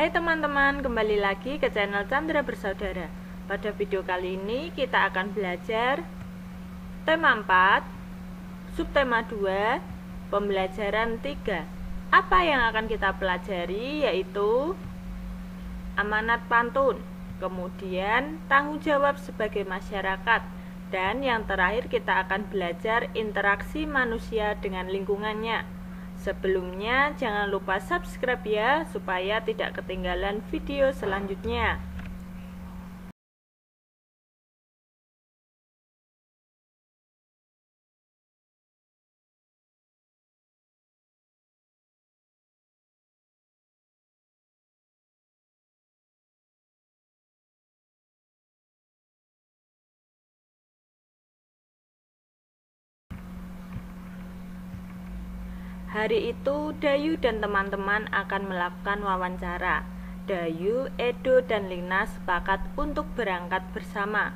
Hai teman-teman, kembali lagi ke channel Chandra Bersaudara. Pada video kali ini kita akan belajar tema 4, subtema 2, pembelajaran 3. Apa yang akan kita pelajari yaitu amanat pantun, kemudian tanggung jawab sebagai masyarakat, dan yang terakhir kita akan belajar interaksi manusia dengan lingkungannya. Sebelumnya jangan lupa subscribe ya, supaya tidak ketinggalan video selanjutnya. Hari itu Dayu dan teman-teman akan melakukan wawancara. Dayu, Edo, dan Lina sepakat untuk berangkat bersama.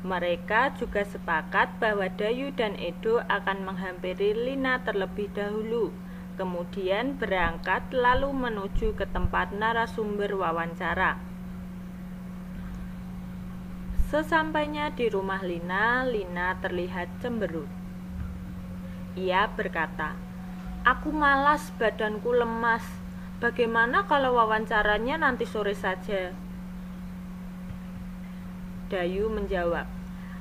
Mereka juga sepakat bahwa Dayu dan Edo akan menghampiri Lina terlebih dahulu, kemudian berangkat lalu menuju ke tempat narasumber wawancara. Sesampainya di rumah Lina, Lina terlihat cemberut. Ia berkata, "Aku malas, badanku lemas. Bagaimana kalau wawancaranya nanti sore saja?" Dayu menjawab,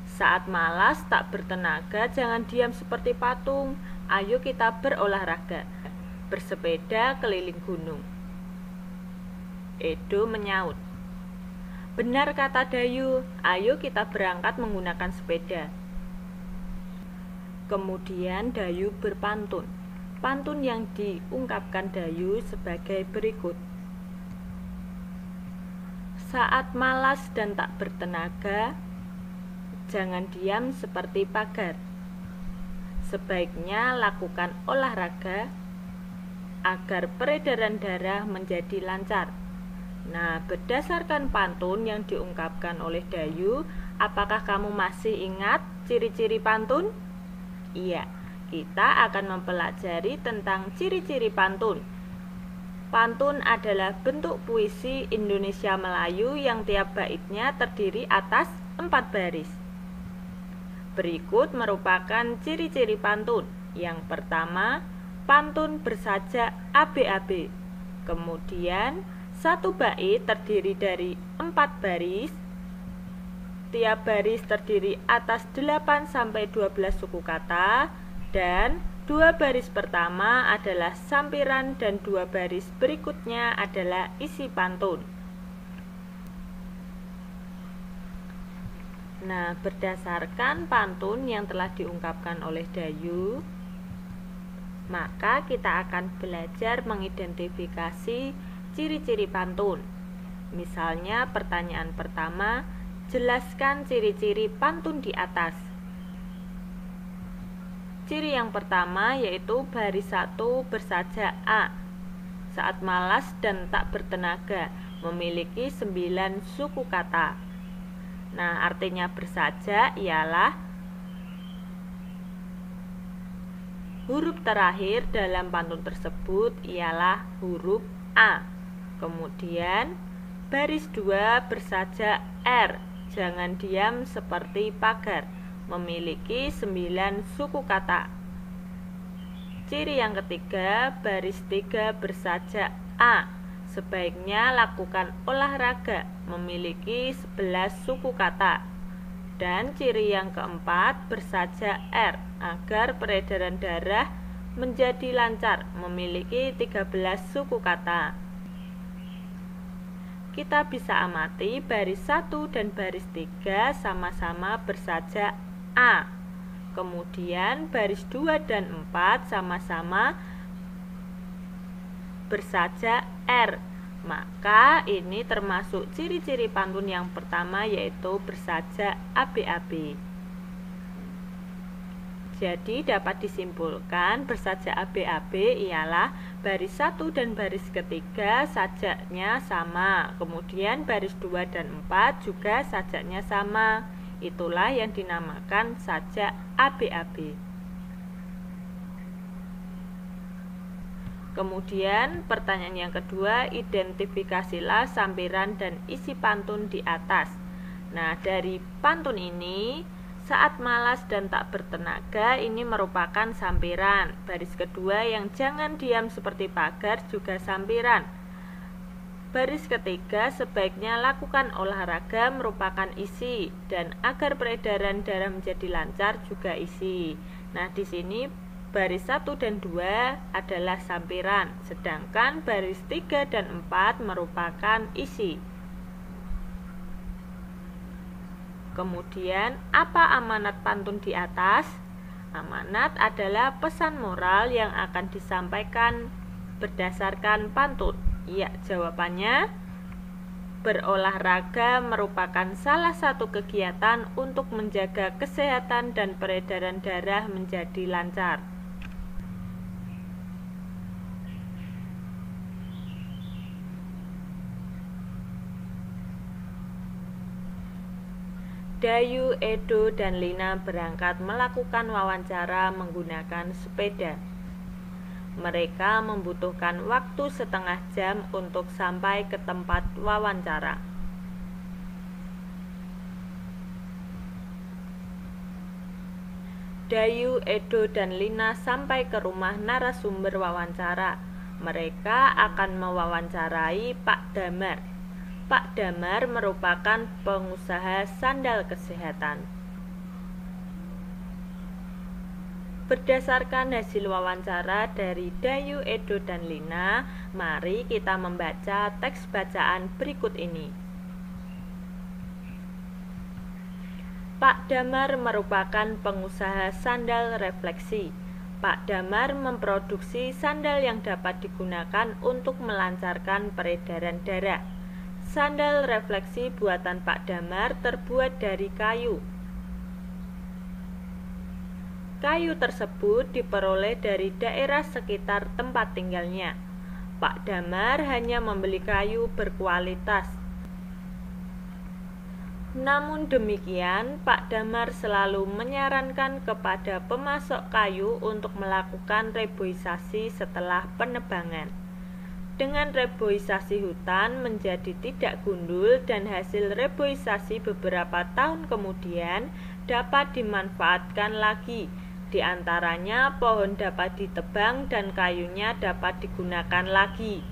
"Saat malas tak bertenaga, jangan diam seperti patung. Ayo kita berolahraga, bersepeda keliling gunung." Edo menyaut, "Benar kata Dayu, ayo kita berangkat menggunakan sepeda." Kemudian Dayu berpantun. Pantun yang diungkapkan Dayu sebagai berikut. Saat malas dan tak bertenaga, jangan diam seperti pagar. Sebaiknya lakukan olahraga agar peredaran darah menjadi lancar. Nah, berdasarkan pantun yang diungkapkan oleh Dayu, apakah kamu masih ingat ciri-ciri pantun? Iya. Kita akan mempelajari tentang ciri-ciri pantun. Pantun adalah bentuk puisi Indonesia Melayu yang tiap baitnya terdiri atas 4 baris. Berikut merupakan ciri-ciri pantun. Yang pertama, pantun bersajak ABAB. Kemudian, satu bait terdiri dari 4 baris. Tiap baris terdiri atas 8-12 suku kata. Dan 2 baris pertama adalah sampiran dan 2 baris berikutnya adalah isi pantun. Nah, berdasarkan pantun yang telah diungkapkan oleh Dayu, maka kita akan belajar mengidentifikasi ciri-ciri pantun. Misalnya pertanyaan pertama, jelaskan ciri-ciri pantun di atas. Ciri yang pertama yaitu baris 1 bersajak A. Saat malas dan tak bertenaga, memiliki 9 suku kata. Nah, artinya bersajak ialah huruf terakhir dalam pantun tersebut ialah huruf A. Kemudian baris 2 bersajak R. Jangan diam seperti pagar, memiliki 9 suku kata. Ciri yang ketiga, baris 3 bersajak A. Sebaiknya lakukan olahraga, memiliki 11 suku kata. Dan ciri yang keempat, bersajak R. Agar peredaran darah menjadi lancar, memiliki 13 suku kata. Kita bisa amati baris 1 dan baris 3 sama-sama bersajak A. Kemudian baris 2 dan 4 sama-sama bersajak R. Maka ini termasuk ciri-ciri pantun yang pertama yaitu bersajak ABAB. Jadi dapat disimpulkan bersajak ABAB ialah baris 1 dan baris ketiga sajaknya sama. Kemudian baris 2 dan 4 juga sajaknya sama. Itulah yang dinamakan sajak ABAB. Kemudian pertanyaan yang kedua, identifikasilah sampiran dan isi pantun di atas. Nah, dari pantun ini, saat malas dan tak bertenaga ini merupakan sampiran. Baris kedua, yang jangan diam seperti pagar juga sampiran. Baris ketiga, sebaiknya lakukan olahraga merupakan isi, dan agar peredaran darah menjadi lancar juga isi. Nah, di sini baris 1 dan 2 adalah sampiran, sedangkan baris 3 dan 4 merupakan isi. Kemudian, apa amanat pantun di atas? Amanat adalah pesan moral yang akan disampaikan berdasarkan pantun. Ya, jawabannya berolahraga merupakan salah satu kegiatan untuk menjaga kesehatan dan peredaran darah menjadi lancar. Dayu, Edo, dan Lina berangkat melakukan wawancara menggunakan sepeda. Mereka membutuhkan waktu setengah jam untuk sampai ke tempat wawancara. Dayu, Edo, dan Lina sampai ke rumah narasumber wawancara. Mereka akan mewawancarai Pak Damar. Pak Damar merupakan pengusaha sandal kesehatan. Berdasarkan hasil wawancara dari Dayu, Edo, dan Lina, mari kita membaca teks bacaan berikut ini. Pak Damar merupakan pengusaha sandal refleksi. Pak Damar memproduksi sandal yang dapat digunakan untuk melancarkan peredaran darah. Sandal refleksi buatan Pak Damar terbuat dari kayu. Kayu tersebut diperoleh dari daerah sekitar tempat tinggalnya. Pak Damar hanya membeli kayu berkualitas. Namun demikian, Pak Damar selalu menyarankan kepada pemasok kayu untuk melakukan reboisasi setelah penebangan. Dengan reboisasi hutan menjadi tidak gundul dan hasil reboisasi beberapa tahun kemudian dapat dimanfaatkan lagi. Di antaranya pohon dapat ditebang dan kayunya dapat digunakan lagi.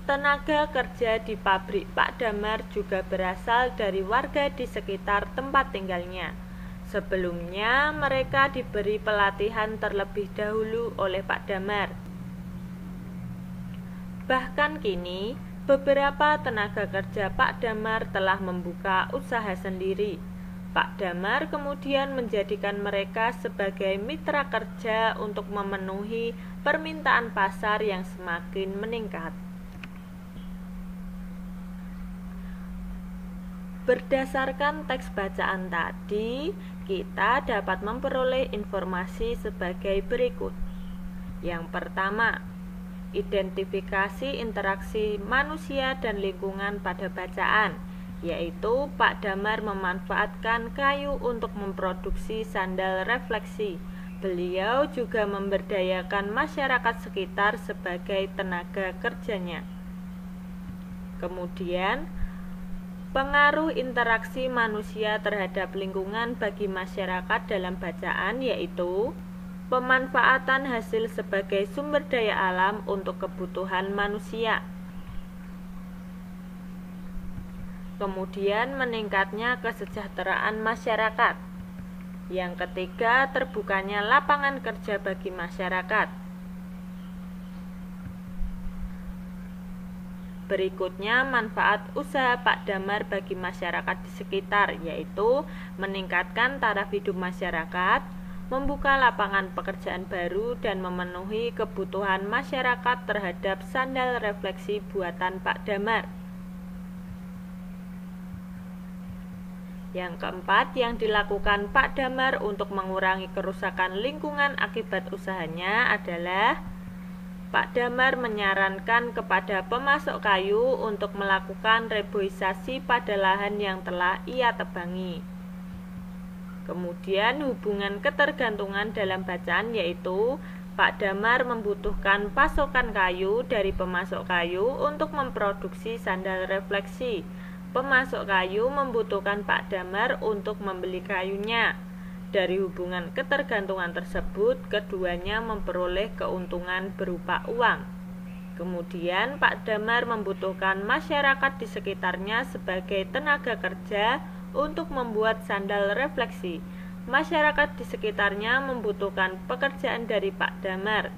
Tenaga kerja di pabrik Pak Damar juga berasal dari warga di sekitar tempat tinggalnya. Sebelumnya mereka diberi pelatihan terlebih dahulu oleh Pak Damar. Bahkan kini, beberapa tenaga kerja Pak Damar telah membuka usaha sendiri. Pak Damar kemudian menjadikan mereka sebagai mitra kerja untuk memenuhi permintaan pasar yang semakin meningkat. Berdasarkan teks bacaan tadi, kita dapat memperoleh informasi sebagai berikut. Yang pertama, identifikasi interaksi manusia dan lingkungan pada bacaan, yaitu Pak Damar memanfaatkan kayu untuk memproduksi sandal refleksi. Beliau juga memberdayakan masyarakat sekitar sebagai tenaga kerjanya. Kemudian, pengaruh interaksi manusia terhadap lingkungan bagi masyarakat dalam bacaan, yaitu pemanfaatan hasil sebagai sumber daya alam untuk kebutuhan manusia. Kemudian meningkatnya kesejahteraan masyarakat. Yang ketiga, terbukanya lapangan kerja bagi masyarakat. Berikutnya, manfaat usaha Pak Damar bagi masyarakat di sekitar, yaitu meningkatkan taraf hidup masyarakat, membuka lapangan pekerjaan baru, dan memenuhi kebutuhan masyarakat terhadap sandal refleksi buatan Pak Damar. Yang keempat, yang dilakukan Pak Damar untuk mengurangi kerusakan lingkungan akibat usahanya adalah Pak Damar menyarankan kepada pemasok kayu untuk melakukan reboisasi pada lahan yang telah ia tebangi. Kemudian hubungan ketergantungan dalam bacaan, yaitu Pak Damar membutuhkan pasokan kayu dari pemasok kayu untuk memproduksi sandal refleksi. Pemasok kayu membutuhkan Pak Damar untuk membeli kayunya. Dari hubungan ketergantungan tersebut, keduanya memperoleh keuntungan berupa uang. Kemudian Pak Damar membutuhkan masyarakat di sekitarnya sebagai tenaga kerja untuk membuat sandal refleksi. Masyarakat di sekitarnya membutuhkan pekerjaan dari Pak Damar.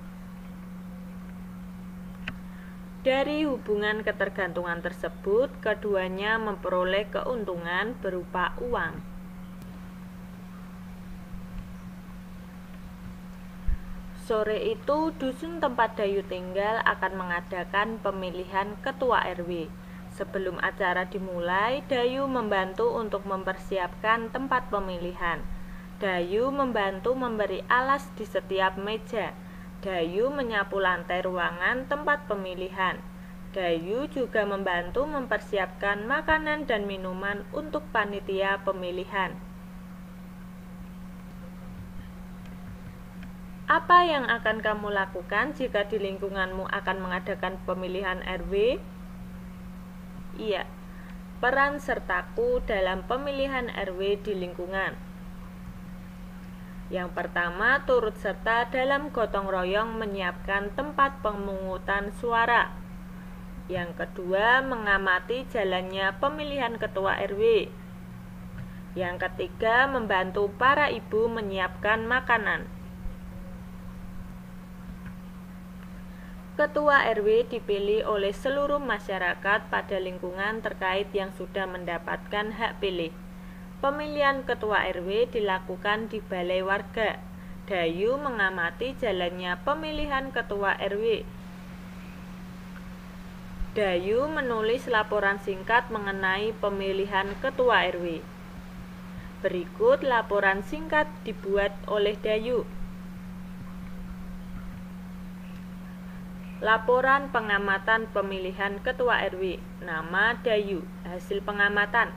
Dari hubungan ketergantungan tersebut, keduanya memperoleh keuntungan berupa uang. Sore itu, dusun tempat Dayu tinggal akan mengadakan pemilihan ketua RW. Sebelum acara dimulai, Dayu membantu untuk mempersiapkan tempat pemilihan. Dayu membantu memberi alas di setiap meja. Dayu menyapu lantai ruangan tempat pemilihan. Dayu juga membantu mempersiapkan makanan dan minuman untuk panitia pemilihan. Apa yang akan kamu lakukan jika di lingkunganmu akan mengadakan pemilihan RW? Iya, peran sertaku dalam pemilihan RW di lingkungan. Yang pertama, turut serta dalam gotong royong menyiapkan tempat pemungutan suara. Yang kedua, mengamati jalannya pemilihan ketua RW. Yang ketiga, membantu para ibu menyiapkan makanan. Ketua RW dipilih oleh seluruh masyarakat pada lingkungan terkait yang sudah mendapatkan hak pilih. Pemilihan ketua RW dilakukan di balai warga. Dayu mengamati jalannya pemilihan ketua RW. Dayu menulis laporan singkat mengenai pemilihan ketua RW. Berikut laporan singkat dibuat oleh Dayu. Laporan pengamatan pemilihan ketua RW. Nama Dayu. Hasil pengamatan.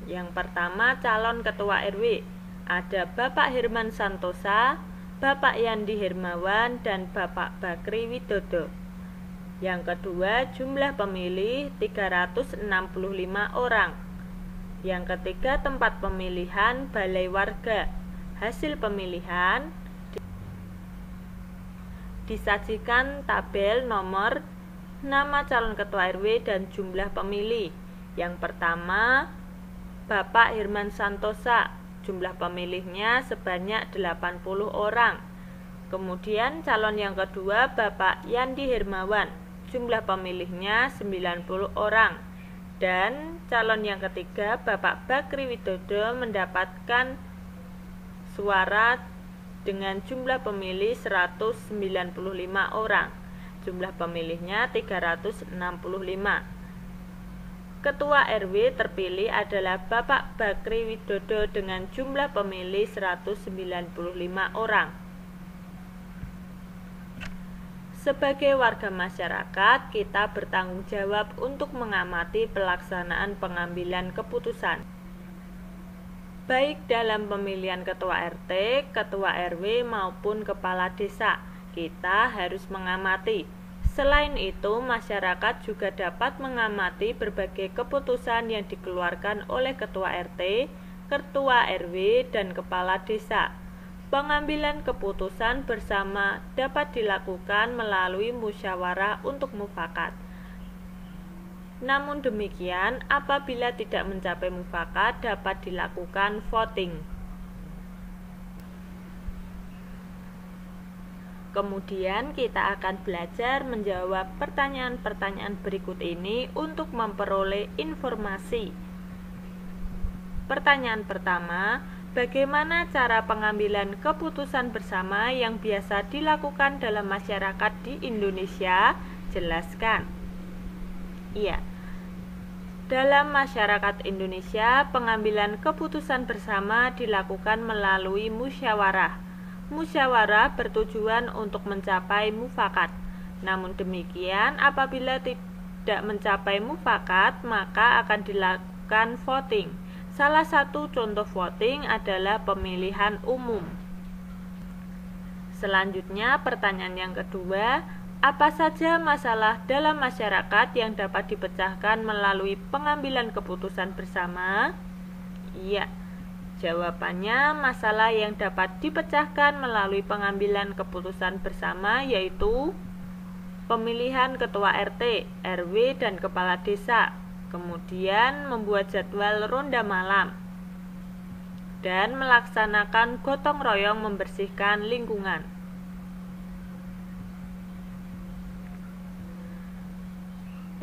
Yang pertama, calon ketua RW. Ada Bapak Herman Santosa, Bapak Yandi Hermawan, dan Bapak Bakri Widodo. Yang kedua, jumlah pemilih 365 orang. Yang ketiga, tempat pemilihan balai warga. Hasil pemilihan disajikan tabel nomor, nama calon ketua RW dan jumlah pemilih. Yang pertama, Bapak Herman Santosa, jumlah pemilihnya sebanyak 80 orang. Kemudian calon yang kedua, Bapak Yandi Hermawan, jumlah pemilihnya 90 orang. Dan calon yang ketiga, Bapak Bakri Widodo, mendapatkan suara dengan jumlah pemilih 195 orang. Jumlah pemilihnya 365. Ketua RW terpilih adalah Bapak Bakri Widodo dengan jumlah pemilih 195 orang. Sebagai warga masyarakat, kita bertanggung jawab untuk mengamati pelaksanaan pengambilan keputusan, baik dalam pemilihan ketua RT, ketua RW, maupun kepala desa. Kita harus mengamati. Selain itu, masyarakat juga dapat mengamati berbagai keputusan yang dikeluarkan oleh ketua RT, ketua RW, dan kepala desa. Pengambilan keputusan bersama dapat dilakukan melalui musyawarah untuk mufakat. Namun demikian, apabila tidak mencapai mufakat, dapat dilakukan voting. Kemudian kita akan belajar menjawab pertanyaan-pertanyaan berikut ini untuk memperoleh informasi. Pertanyaan pertama, bagaimana cara pengambilan keputusan bersama yang biasa dilakukan dalam masyarakat di Indonesia? Jelaskan. Iya. Dalam masyarakat Indonesia, pengambilan keputusan bersama dilakukan melalui musyawarah. Musyawarah bertujuan untuk mencapai mufakat. Namun demikian, apabila tidak mencapai mufakat, maka akan dilakukan voting. Salah satu contoh voting adalah pemilihan umum. Selanjutnya, pertanyaan yang kedua, apa saja masalah dalam masyarakat yang dapat dipecahkan melalui pengambilan keputusan bersama? Iya, jawabannya masalah yang dapat dipecahkan melalui pengambilan keputusan bersama yaitu pemilihan ketua RT, RW, dan kepala desa, kemudian membuat jadwal ronda malam, dan melaksanakan gotong royong membersihkan lingkungan.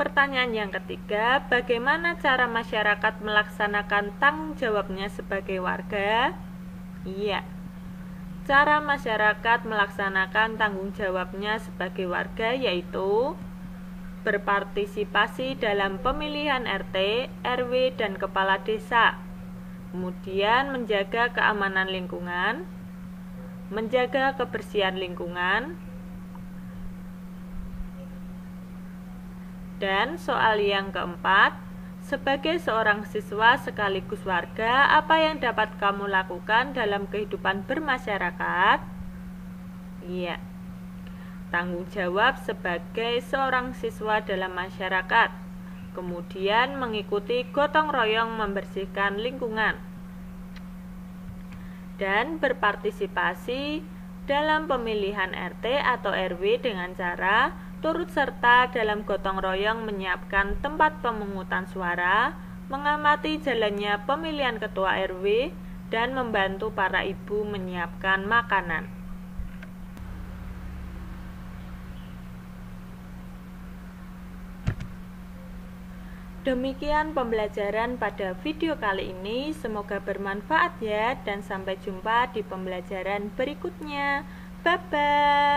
Pertanyaan yang ketiga, bagaimana cara masyarakat melaksanakan tanggung jawabnya sebagai warga? Iya, cara masyarakat melaksanakan tanggung jawabnya sebagai warga yaitu berpartisipasi dalam pemilihan RT, RW, dan kepala desa, kemudian menjaga keamanan lingkungan, menjaga kebersihan lingkungan. Dan soal yang keempat, sebagai seorang siswa sekaligus warga, apa yang dapat kamu lakukan dalam kehidupan bermasyarakat? Iya, tanggung jawab sebagai seorang siswa dalam masyarakat, kemudian mengikuti gotong royong membersihkan lingkungan, dan berpartisipasi dalam pemilihan RT atau RW dengan cara turut serta dalam gotong royong menyiapkan tempat pemungutan suara, mengamati jalannya pemilihan ketua RW, dan membantu para ibu menyiapkan makanan. Demikian pembelajaran pada video kali ini, semoga bermanfaat ya, dan sampai jumpa di pembelajaran berikutnya. Bye-bye.